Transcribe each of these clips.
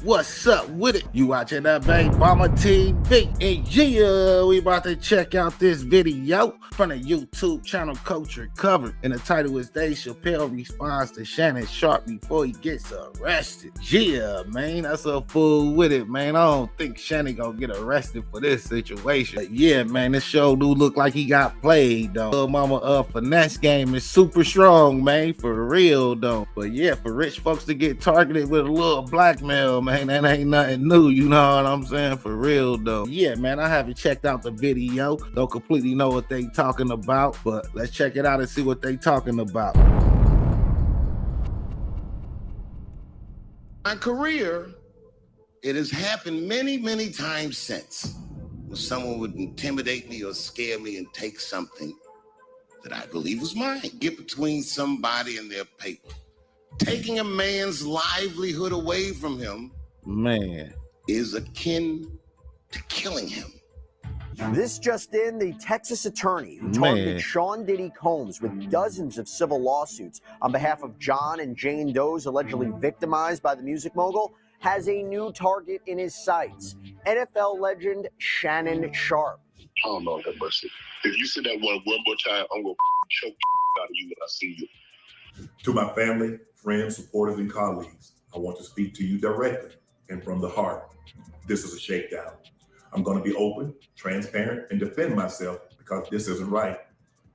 What's up with it? You watching that Bang Bomber TV? And yeah, we about to check out this video from the YouTube channel Culture Cover. And the title is Dave Chappelle responds to Shannon Sharpe before he gets arrested. Yeah, man, that's a fool with it, man. I don't think Shannon gonna get arrested for this situation. But yeah, man, this show do look like he got played, though. Little mama finesse game is super strong, man, for real, though. But yeah, for rich folks to get targeted with a little blackmail, man, that ain't nothing new, you know what I'm saying? For real, though. Yeah, man, I haven't checked out the video. Don't completely know what they talking about, but let's check it out and see what they talking about. My career, it has happened many, many times since when someone would intimidate me or scare me and take something that I believe was mine, get between somebody and their paper. Taking a man's livelihood away from him, man, is akin to killing him. This just in, the Texas attorney who targeted Sean Diddy Combs with dozens of civil lawsuits on behalf of John and Jane Doe's allegedly victimized by the music mogul has a new target in his sights. NFL legend Shannon Sharpe. Oh, Lord have mercy. If you say that one more time, I'm going to choke out of you when I see you. To my family, friends, supporters, and colleagues, I want to speak to you directly and from the heart. This is a shakedown. I'm going to be open, transparent, and defend myself because this isn't right.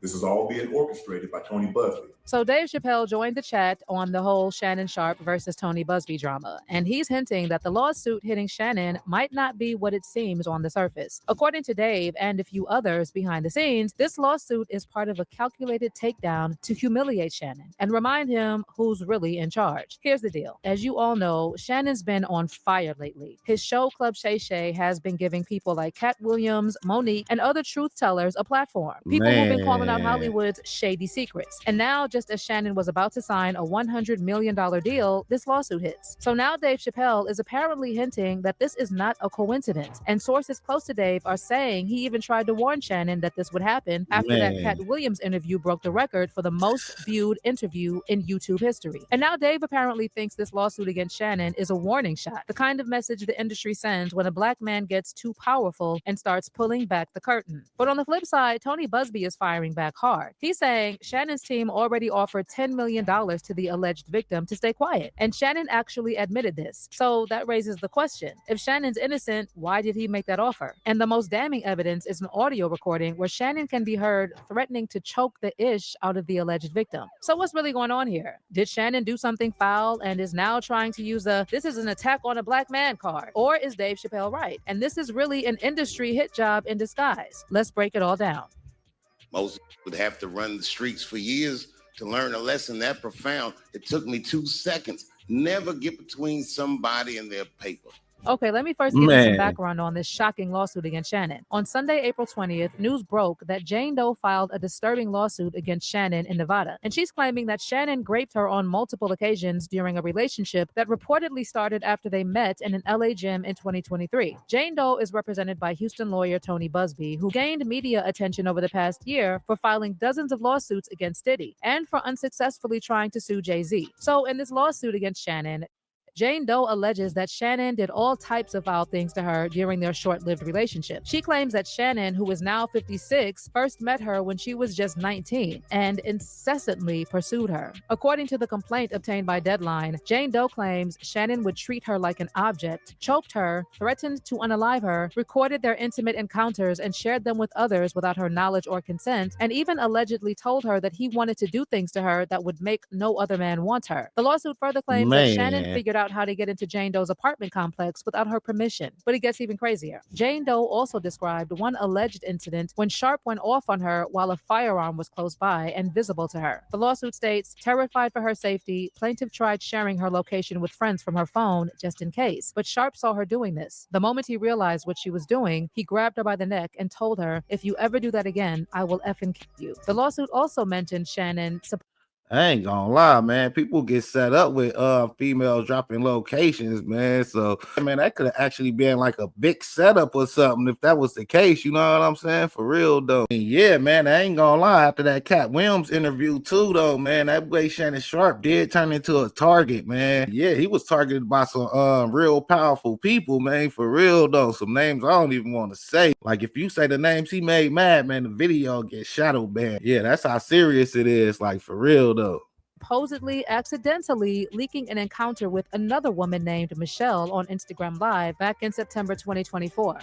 This is all being orchestrated by Tony Busby. So Dave Chappelle joined the chat on the whole Shannon Sharpe versus Tony Busby drama, and he's hinting that the lawsuit hitting Shannon might not be what it seems on the surface. According to Dave and a few others behind the scenes, this lawsuit is part of a calculated takedown to humiliate Shannon and remind him who's really in charge. Here's the deal. As you all know, Shannon's been on fire lately. His show Club Shay Shay has been giving people like Cat Williams, Monique, and other truth tellers a platform. People who've been calling out Hollywood's shady secrets. And now, just as Shannon was about to sign a $100 million deal, this lawsuit hits. So now Dave Chappelle is apparently hinting that this is not a coincidence. And sources close to Dave are saying he even tried to warn Shannon that this would happen after that Cat Williams interview broke the record for the most viewed interview in YouTube history. And now Dave apparently thinks this lawsuit against Shannon is a warning shot, the kind of message the industry sends when a black man gets too powerful and starts pulling back the curtain. But on the flip side, Tony Busby is firing back hard. He's saying Shannon's team already offered $10 million to the alleged victim to stay quiet. And Shannon actually admitted this. So that raises the question, if Shannon's innocent, why did he make that offer? And the most damning evidence is an audio recording where Shannon can be heard threatening to choke the ish out of the alleged victim. So what's really going on here? Did Shannon do something foul and is now trying to use this is an attack on a black man card? Or is Dave Chappelle right? And this is really an industry hit job in disguise. Let's break it all down. Most would have to run the streets for years to learn a lesson that profound. It took me 2 seconds. Never get between somebody and their paper. Okay, let me first give you some background on this shocking lawsuit against Shannon. On Sunday, April 20th, news broke that Jane Doe filed a disturbing lawsuit against Shannon in Nevada. And she's claiming that Shannon raped her on multiple occasions during a relationship that reportedly started after they met in an LA gym in 2023. Jane Doe is represented by Houston lawyer Tony Busby, who gained media attention over the past year for filing dozens of lawsuits against Diddy and for unsuccessfully trying to sue Jay-Z. So in this lawsuit against Shannon, Jane Doe alleges that Shannon did all types of foul things to her during their short-lived relationship. She claims that Shannon, who is now 56, first met her when she was just 19 and incessantly pursued her. According to the complaint obtained by Deadline, Jane Doe claims Shannon would treat her like an object, choked her, threatened to unalive her, recorded their intimate encounters and shared them with others without her knowledge or consent, and even allegedly told her that he wanted to do things to her that would make no other man want her. The lawsuit further claims that Shannon figured out how to get into Jane Doe's apartment complex without her permission. But it gets even crazier. Jane Doe also described one alleged incident when Sharpe went off on her while a firearm was close by and visible to her. The lawsuit states, terrified for her safety, plaintiff tried sharing her location with friends from her phone just in case. But Sharpe saw her doing this. The moment he realized what she was doing, he grabbed her by the neck and told her, if you ever do that again, I will effing kill you. The lawsuit also mentioned Shannon I ain't gonna lie, man. People get set up with females dropping locations, man. So, man, that could have actually been like a big setup or something if that was the case. You know what I'm saying? For real, though. And yeah, man, I ain't gonna lie. After that Cat Williams interview, too, though, man, that way Shannon Sharpe did turn into a target, man. Yeah, he was targeted by some real powerful people, man. For real, though. Some names I don't even want to say. Like, if you say the names he made mad, man, the video gets shadow banned. Yeah, that's how serious it is. Like, for real, though. Supposedly accidentally leaking an encounter with another woman named Michelle on Instagram Live back in September 2024.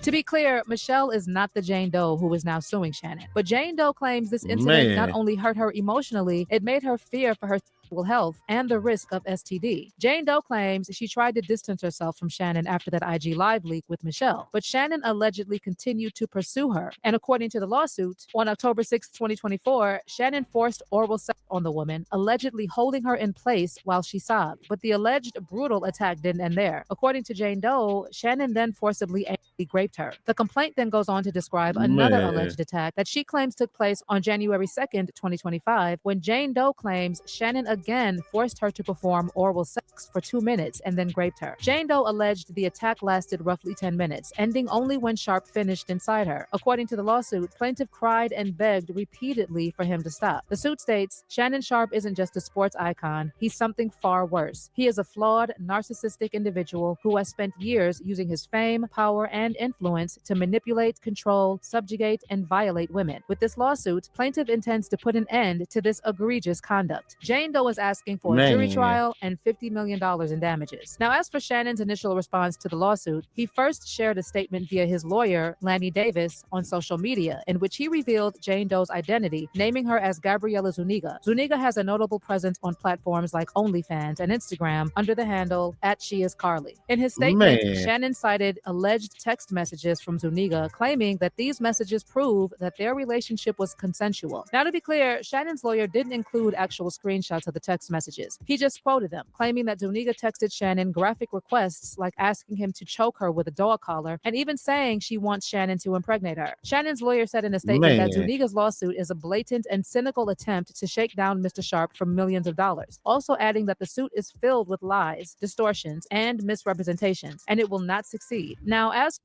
To be clear, Michelle is not the Jane Doe who is now suing Shannon. But Jane Doe claims this incident not only hurt her emotionally, it made her fear for her health and the risk of STD. Jane Doe claims she tried to distance herself from Shannon after that IG Live leak with Michelle, but Shannon allegedly continued to pursue her. And according to the lawsuit, on October 6, 2024, Shannon forced oral sex on the woman, allegedly holding her in place while she sobbed. But the alleged brutal attack didn't end there. According to Jane Doe, Shannon then forcibly raped her. The complaint then goes on to describe another alleged attack that she claims took place on January 2nd, 2025, when Jane Doe claims Shannon again forced her to perform oral sex for 2 minutes and then raped her. Jane Doe alleged the attack lasted roughly 10 minutes, ending only when Sharpe finished inside her. According to the lawsuit, plaintiff cried and begged repeatedly for him to stop. The suit states, Shannon Sharpe isn't just a sports icon, he's something far worse. He is a flawed, narcissistic individual who has spent years using his fame, power, and influence to manipulate, control, subjugate, and violate women. With this lawsuit, plaintiff intends to put an end to this egregious conduct. Jane Doe is asking for a jury trial and $50 million in damages. Now, as for Shannon's initial response to the lawsuit, he first shared a statement via his lawyer, Lanny Davis, on social media, in which he revealed Jane Doe's identity, naming her as Gabriela Zuniga. Zuniga has a notable presence on platforms like OnlyFans and Instagram under the handle @SheIsCarly. In his statement, Shannon cited alleged text messages from Zuniga, claiming that these messages prove that their relationship was consensual. Now, to be clear, Shannon's lawyer didn't include actual screenshots of the text messages. He just quoted them, claiming that Zuniga texted Shannon graphic requests like asking him to choke her with a dog collar and even saying she wants Shannon to impregnate her. Shannon's lawyer said in a statement that Zuniga's lawsuit is a blatant and cynical attempt to shake down Mr. Sharpe for millions of dollars, also adding that the suit is filled with lies, distortions, and misrepresentations, and it will not succeed. Now, as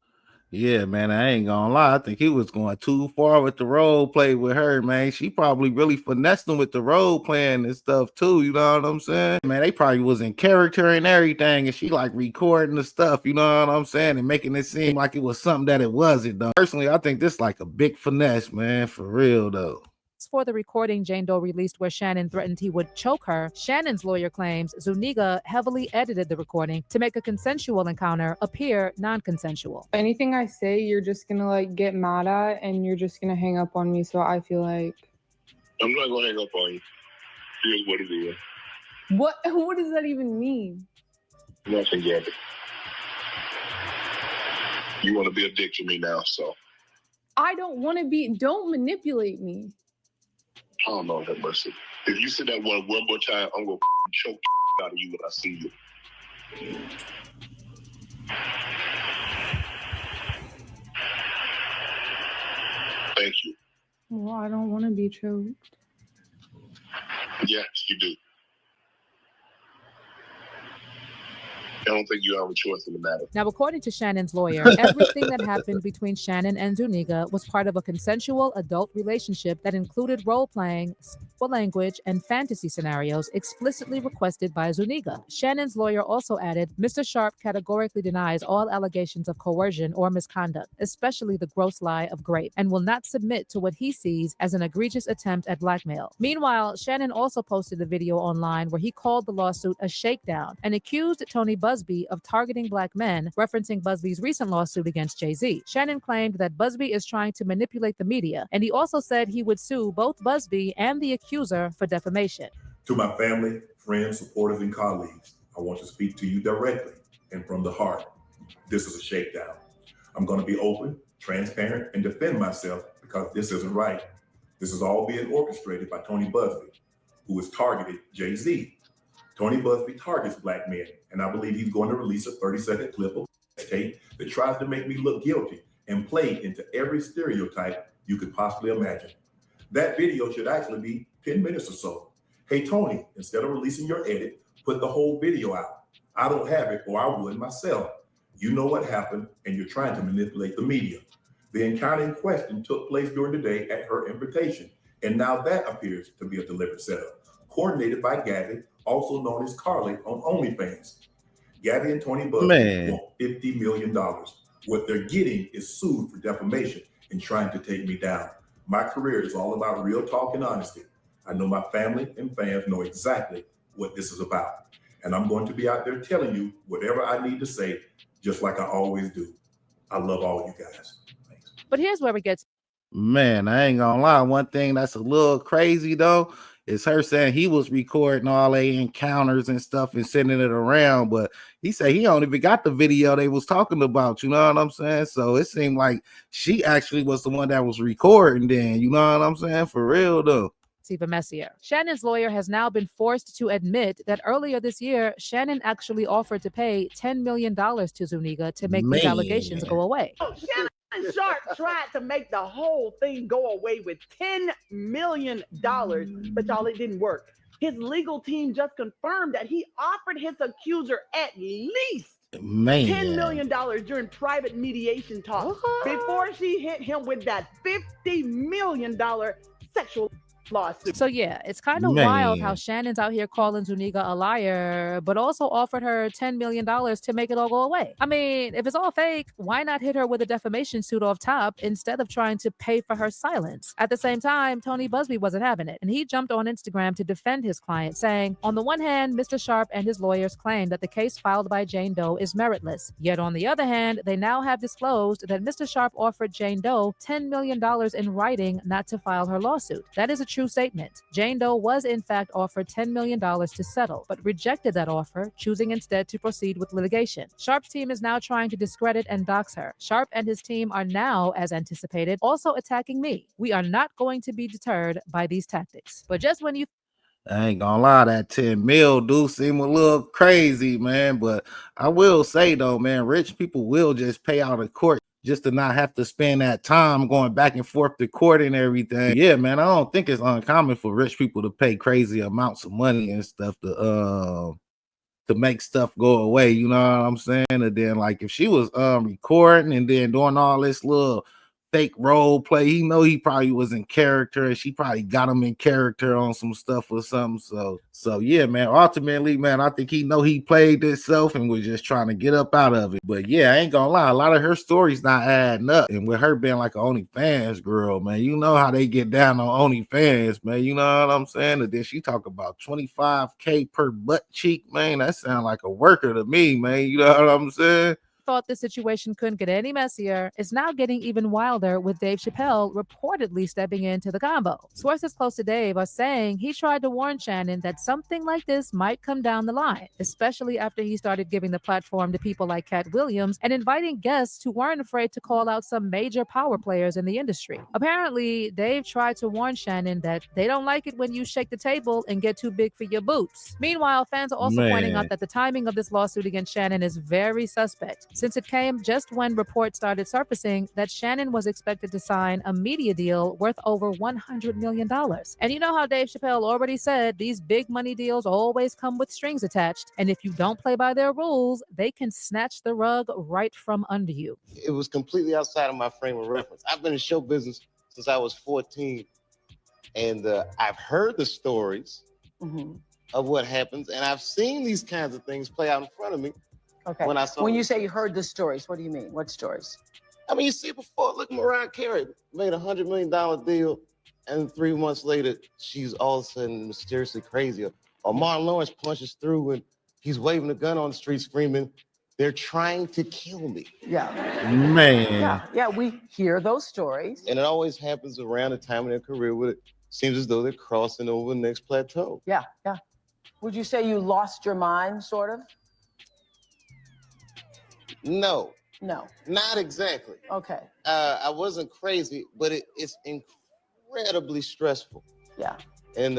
yeah, man, I ain't gonna lie. I think he was going too far with the role play with her, man. She probably really finessed him with the role playing and stuff too. You know what I'm saying? Man, they probably was in character and everything, and she like recording the stuff. You know what I'm saying? And making it seem like it was something that it wasn't, though. Personally, I think this like a big finesse, man. For real, though. For the recording Jane Doe released where Shannon threatened he would choke her, Shannon's lawyer claims Zuniga heavily edited the recording to make a consensual encounter appear non-consensual. Anything I say, you're just gonna like get mad at and you're just gonna hang up on me, so I feel like... I'm not gonna hang up on you. Here's what it is. What does that even mean? Nothing, Gabby. You want to be a dick to me now, so... I don't want to be... Don't manipulate me. Oh, Lord have mercy. If you say that one more time, I'm going to choke out of you when I see you. Thank you. Well, I don't want to be choked. Yes, you do. I don't think you have a choice in the matter. Now, according to Shannon's lawyer, everything that happened between Shannon and Zuniga was part of a consensual adult relationship that included role-playing, sexual language, and fantasy scenarios explicitly requested by Zuniga. Shannon's lawyer also added, Mr. Sharpe categorically denies all allegations of coercion or misconduct, especially the gross lie of rape, and will not submit to what he sees as an egregious attempt at blackmail. Meanwhile, Shannon also posted a video online where he called the lawsuit a shakedown and accused Tony Busby of targeting black men, referencing Busby's recent lawsuit against Jay-Z. Shannon claimed that Busby is trying to manipulate the media, and he also said he would sue both Busby and the accuser for defamation. To my family, friends, supporters, and colleagues, I want to speak to you directly and from the heart. This is a shakedown. I'm going to be open, transparent, and defend myself because this isn't right. This is all being orchestrated by Tony Busby, who has targeted Jay-Z. Tony Busby targets black men, and I believe he's going to release a 30-second clip of tape that tries to make me look guilty and play into every stereotype you could possibly imagine. That video should actually be 10 minutes or so. Hey, Tony, instead of releasing your edit, put the whole video out. I don't have it, or I would myself. You know what happened, and you're trying to manipulate the media. The encounter in question took place during the day at her invitation, and now that appears to be a deliberate setup, coordinated by Gabby, also known as Carly on OnlyFans. Gabby and Tony Busby want $50 million. What they're getting is sued for defamation and trying to take me down. My career is all about real talk and honesty. I know my family and fans know exactly what this is about. And I'm going to be out there telling you whatever I need to say, just like I always do. I love all you guys. Thanks. But here's where it gets. Man, I ain't gonna lie. One thing that's a little crazy though is her saying he was recording all their encounters and stuff and sending it around, but he said he don't even got the video they was talking about. You know what I'm saying? So it seemed like she actually was the one that was recording. Then you know what I'm saying? For real though. It's even messier. Shannon's lawyer has now been forced to admit that earlier this year, Shannon actually offered to pay $10 million to Zuniga to make these allegations go away. Shannon Sharpe tried to make the whole thing go away with $10 million, but y'all, it didn't work. His legal team just confirmed that he offered his accuser at least $10 million during private mediation talks before she hit him with that $50 million sexual lawsuit. So yeah, it's kind of wild how Shannon's out here calling Zuniga a liar, but also offered her $10 million to make it all go away. I mean, if it's all fake, why not hit her with a defamation suit off top instead of trying to pay for her silence? At the same time, Tony Busby wasn't having it, and he jumped on Instagram to defend his client, saying, on the one hand, Mr. Sharpe and his lawyers claim that the case filed by Jane Doe is meritless. Yet on the other hand, they now have disclosed that Mr. Sharpe offered Jane Doe $10 million in writing not to file her lawsuit. That is a true statement. Jane Doe was in fact offered $10 million to settle, but rejected that offer, choosing instead to proceed with litigation. Sharpe's team is now trying to discredit and dox her. Sharpe and his team are now, as anticipated, also attacking me. We are not going to be deterred by these tactics. But just when you I ain't gonna lie, that 10 mil do seem a little crazy, man. But I will say though, man, rich people will just pay out of court just to not have to spend that time going back and forth to court and everything. Yeah, man, I don't think it's uncommon for rich people to pay crazy amounts of money and stuff to make stuff go away. You know what I'm saying? And then like if she was recording and then doing all this little fake role play, he know he probably was in character and she probably got him in character on some stuff or something. So yeah, man, ultimately, man, I think he know he played himself and was just trying to get up out of it. But yeah, I ain't gonna lie, a lot of her stories not adding up. And with her being like an OnlyFans girl, man, you know how they get down on OnlyFans, man. You know what I'm saying? And then she talk about $25K per butt cheek, man. That sound like a worker to me, man. You know what I'm saying? thought the situation couldn't get any messier, is now getting even wilder, with Dave Chappelle reportedly stepping into the combo. Sources close to Dave are saying he tried to warn Shannon that something like this might come down the line, especially after he started giving the platform to people like Cat Williams and inviting guests who weren't afraid to call out some major power players in the industry. Apparently, Dave tried to warn Shannon that they don't like it when you shake the table and get too big for your boots. Meanwhile, fans are also pointing out that the timing of this lawsuit against Shannon is very suspect, since it came just when reports started surfacing that Shannon was expected to sign a media deal worth over $100 million. And you know how Dave Chappelle already said these big money deals always come with strings attached, and if you don't play by their rules, they can snatch the rug right from under you. It was completely outside of my frame of reference. I've been in show business since I was 14, and I've heard the stories of what happens, and I've seen these kinds of things play out in front of me. Okay. When you say you heard the stories, what do you mean? What stories? I mean, you see before, look, Mariah Carey made a $100 million deal, and 3 months later, she's all of a sudden mysteriously crazy. Or Martin Lawrence punches through and he's waving a gun on the street screaming, "They're trying to kill me." Yeah. Man. Yeah, we hear those stories. And it always happens around the time of their career where it seems as though they're crossing over the next plateau. Yeah. Would you say you lost your mind, sort of? No, not exactly. Okay. I wasn't crazy, but it's incredibly stressful. Yeah. And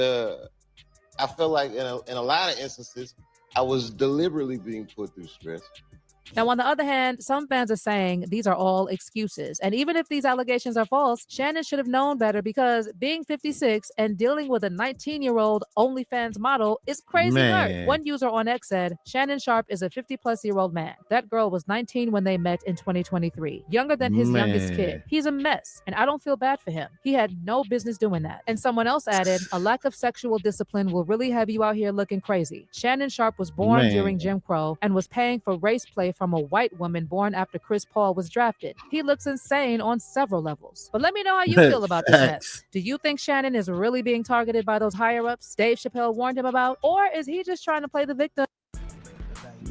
I feel like in a lot of instances, I was deliberately being put through stress. Now, on the other hand, some fans are saying these are all excuses. And even if these allegations are false, Shannon should have known better because being 56 and dealing with a 19-year-old OnlyFans model is crazy work. One user on X said, Shannon Sharpe is a 50-plus-year-old man. That girl was 19 when they met in 2023, younger than his youngest kid. He's a mess, and I don't feel bad for him. He had no business doing that. And someone else added, a lack of sexual discipline will really have you out here looking crazy. Shannon Sharpe was born during Jim Crow and was paying for race play from a white woman born after Chris Paul was drafted. He looks insane on several levels. But let me know how you feel about this mess. Do you think Shannon is really being targeted by those higher-ups Dave Chappelle warned him about? Or is he just trying to play the victim?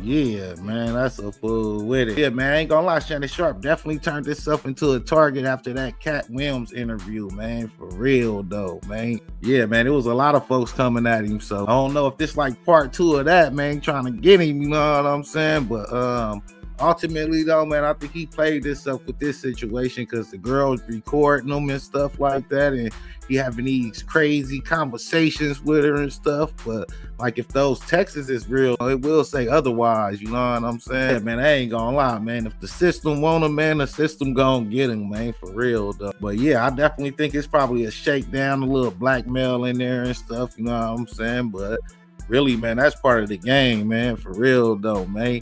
Yeah, man, that's a fool with it. Yeah, man, I ain't gonna lie, Shannon Sharpe definitely turned himself into a target after that Cat Williams interview, man, for real though, man. Yeah, man, there was a lot of folks coming at him, so I don't know if this like part 2 of that, man, trying to get him, you know what I'm saying? But ultimately though, man, I think he played this up with this situation because the girl's recording him and stuff like that, and he having these crazy conversations with her and stuff. But like, if those texts is real, it will say otherwise, you know what I'm saying? Yeah, man, I ain't gonna lie, man. If the system want him, man, the system gonna get him, man, for real though. But yeah, I definitely think it's probably a shakedown, a little blackmail in there and stuff, you know what I'm saying? But really, man, that's part of the game, man, for real though, man.